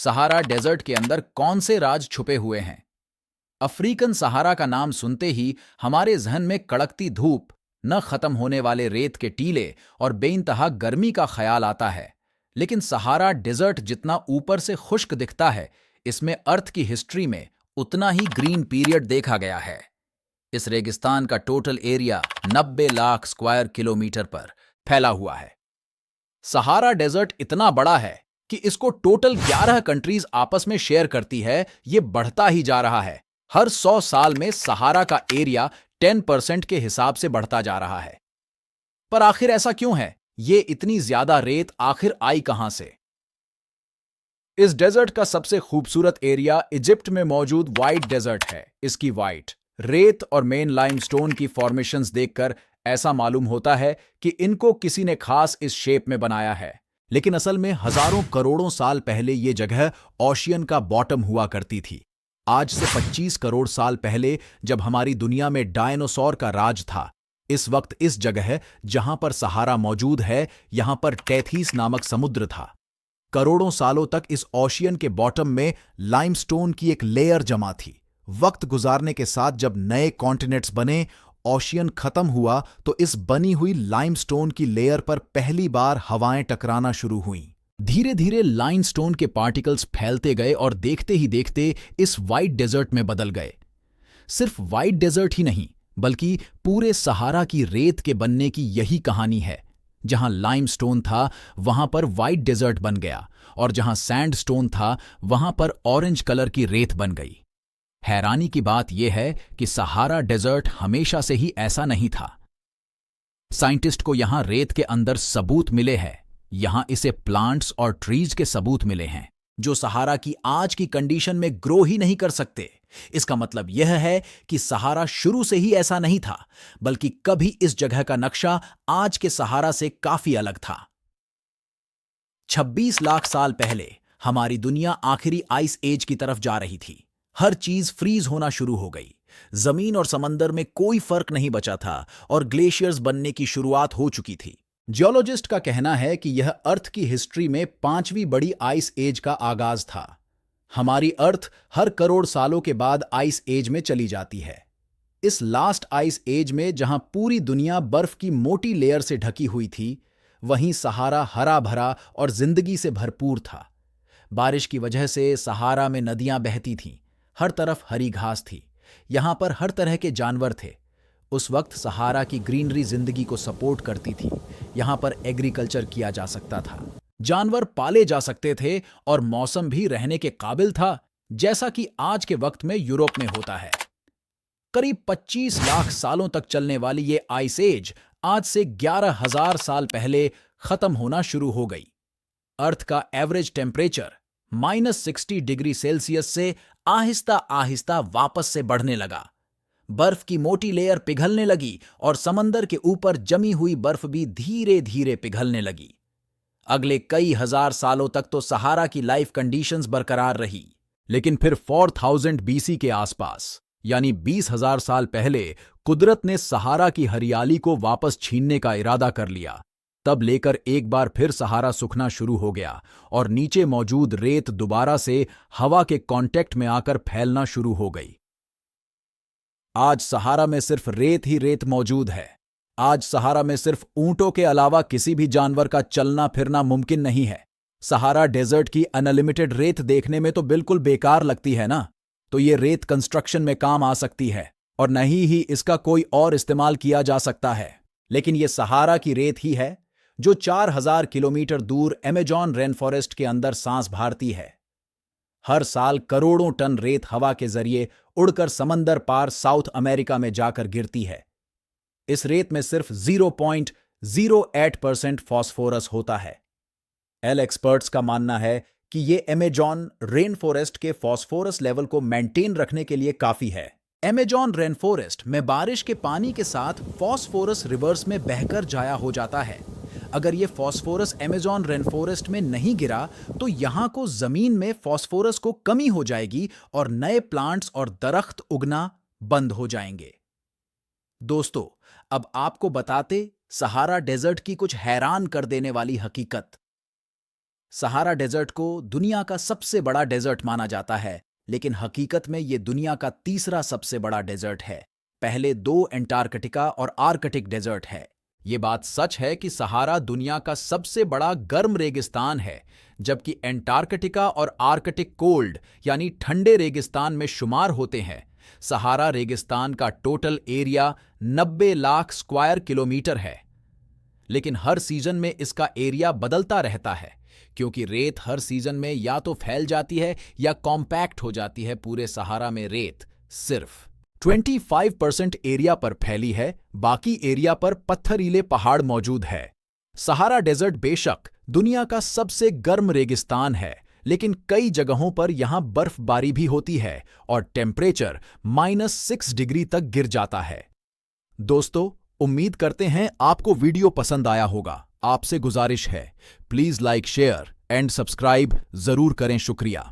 Sahara desert के अंदर कौन से राज छुपे हुए हैं? अफ्रीकन सहारा का नाम सुनते ही हमारे जहन में कड़कती धूप, न खत्म होने वाले रेत के टीले और बेइंतहा गर्मी का ख्याल आता है। लेकिन सहारा डेजर्ट जितना ऊपर से खुश्क दिखता है, इसमें अर्थ की हिस्ट्री में उतना ही ग्रीन पीरियड देखा गया है। इस रेगिस्तान का total area 90 lakh square kilometre पर फैला हुआ है। सहारा डेजर्ट इतना बड़ा है कि इसको टोटल 11 कंट्रीज आपस में शेयर करती है। ये बढ़ता ही जा रहा है। हर 100 साल में सहारा का एरिया 10% के हिसाब से बढ़ता जा रहा है। पर आखिर ऐसा क्यों है? ये इतनी ज्यादा रेत आखिर आई कहां से? इस डेजर्ट का सबसे खूबसूरत एरिया इजिप्ट में मौजूद व्हाइट डेजर्ट है। इसकी व्हाइट रेत और मेन लाइमस्टोन की फॉर्मेशंस देखकर ऐसा मालूम होता है कि इनको किसी ने खास इस शेप में बनाया है। लेकिन असल में हजारों करोड़ों साल पहले ये जगह ओशियन का बॉटम हुआ करती थी। आज से 25 करोड़ साल पहले जब हमारी दुनिया में डायनासोर का राज था, इस वक्त इस जगह जहां पर सहारा मौजूद है, यहां पर टेथीस नामक समुद्र था। करोड़ों सालों तक इस ओशियन के बॉटम में लाइमस्टोन की एक लेयर जमा थी। वक्त गुजारने के साथ जब नए कॉन्टिनेंट्स बने, ओशियन खत्म हुआ, तो इस बनी हुई लाइमस्टोन की लेयर पर पहली बार हवाएं टकराना शुरू हुईं। धीरे धीरे लाइमस्टोन के पार्टिकल्स फैलते गए और देखते ही देखते इस व्हाइट डेजर्ट में बदल गए। सिर्फ व्हाइट डेजर्ट ही नहीं, बल्कि पूरे सहारा की रेत के बनने की यही कहानी है। जहां लाइमस्टोन था, वहां पर व्हाइट डेजर्ट बन गया, और जहां सैंडस्टोन था, वहां पर ऑरेंज कलर की रेत बन गई। हैरानी की बात यह है कि सहारा डेजर्ट हमेशा से ही ऐसा नहीं था। साइंटिस्ट को यहां रेत के अंदर सबूत मिले हैं। यहां इसे प्लांट्स और ट्रीज के सबूत मिले हैं, जो सहारा की आज की कंडीशन में ग्रो ही नहीं कर सकते। इसका मतलब यह है कि सहारा शुरू से ही ऐसा नहीं था, बल्कि कभी इस जगह का नक्शा आज के सहारा से काफी अलग था। 26 लाख साल पहले हमारी दुनिया आखिरी आइस एज की तरफ जा रही थी। हर चीज फ्रीज होना शुरू हो गई। जमीन और समंदर में कोई फर्क नहीं बचा था और ग्लेशियर्स बनने की शुरुआत हो चुकी थी। जियोलॉजिस्ट का कहना है कि यह अर्थ की हिस्ट्री में 5वीं बड़ी आइस एज का आगाज था। हमारी अर्थ हर करोड़ सालों के बाद आइस एज में चली जाती है। इस लास्ट आइस एज में जहां पूरी दुनिया बर्फ की मोटी लेयर से ढकी हुई थी, वहीं सहारा हरा भरा और जिंदगी से भरपूर था। बारिश की वजह से सहारा में नदियां बहती थीं। हर तरफ हरी घास थी। यहां पर हर तरह के जानवर थे। उस वक्त सहारा की ग्रीनरी जिंदगी को सपोर्ट करती थी। यहां पर एग्रीकल्चर किया जा सकता था, जानवर पाले जा सकते थे और मौसम भी रहने के काबिल था, जैसा कि आज के वक्त में यूरोप में होता है। करीब 25 लाख सालों तक चलने वाली ये आइस एज आज से 11,000 साल पहले खत्म होना शुरू हो गई। अर्थ का एवरेज टेम्परेचर -60 डिग्री सेल्सियस से आहिस्ता आहिस्ता वापस से बढ़ने लगा। बर्फ की मोटी लेयर पिघलने लगी और समंदर के ऊपर जमी हुई बर्फ भी धीरे धीरे पिघलने लगी। अगले कई हजार सालों तक तो सहारा की लाइफ कंडीशंस बरकरार रही। लेकिन फिर 4000 बीसी के आसपास, यानी 20,000 साल पहले, कुदरत ने सहारा की हरियाली को वापस छीनने का इरादा कर लिया। तब लेकर एक बार फिर सहारा सूखना शुरू हो गया और नीचे मौजूद रेत दोबारा से हवा के कांटेक्ट में आकर फैलना शुरू हो गई। आज सहारा में सिर्फ रेत ही रेत मौजूद है। आज सहारा में सिर्फ ऊंटों के अलावा किसी भी जानवर का चलना फिरना मुमकिन नहीं है। सहारा डेजर्ट की अनलिमिटेड रेत देखने में तो बिल्कुल बेकार लगती है ना? तो ये रेत कंस्ट्रक्शन में काम आ सकती है और नहीं ही इसका कोई और इस्तेमाल किया जा सकता है। लेकिन ये सहारा की रेत ही है जो 4000 किलोमीटर दूर अमेजॉन रेन फॉरेस्ट के अंदर सांस भरती है। हर साल करोड़ों टन रेत हवा के जरिए उड़कर समंदर पार साउथ अमेरिका में जाकर गिरती है। इस रेत में सिर्फ 0.08% फॉस्फोरस होता है। एक्सपर्ट्स का मानना है कि ये अमेजॉन रेन फॉरेस्ट के फॉस्फोरस लेवल को मेंटेन रखने के लिए काफी है। अमेजॉन रेन फॉरेस्ट में बारिश के पानी के साथ फॉस्फोरस रिवर्स में बहकर जाया हो जाता है। अगर ये फॉस्फोरस अमेजॉन रेन फॉरेस्ट में नहीं गिरा तो यहां को जमीन में फॉस्फोरस को कमी हो जाएगी और नए प्लांट्स और दरख्त उगना बंद हो जाएंगे। दोस्तों, अब आपको बताते सहारा डेजर्ट की कुछ हैरान कर देने वाली हकीकत। सहारा डेजर्ट को दुनिया का सबसे बड़ा डेजर्ट माना जाता है, लेकिन हकीकत में ये दुनिया का तीसरा सबसे बड़ा डेजर्ट है। पहले दो एंटार्कटिका और आर्कटिक डेजर्ट है। ये बात सच है कि सहारा दुनिया का सबसे बड़ा गर्म रेगिस्तान है, जबकि एंटार्कटिका और आर्कटिक कोल्ड यानी ठंडे रेगिस्तान में शुमार होते हैं। सहारा रेगिस्तान का total area 90 lakh square kilometre है, लेकिन हर सीजन में इसका एरिया बदलता रहता है, क्योंकि रेत हर सीजन में या तो फैल जाती है या कॉम्पैक्ट हो जाती है। पूरे सहारा में रेत सिर्फ 25% एरिया पर फैली है, बाकी एरिया पर पत्थरीले पहाड़ मौजूद है। सहारा डेजर्ट बेशक दुनिया का सबसे गर्म रेगिस्तान है, लेकिन कई जगहों पर यहां बर्फबारी भी होती है और टेम्परेचर -6 डिग्री तक गिर जाता है। दोस्तों, उम्मीद करते हैं आपको वीडियो पसंद आया होगा। आपसे गुजारिश है, please like, share and subscribe जरूर करें। शुक्रिया।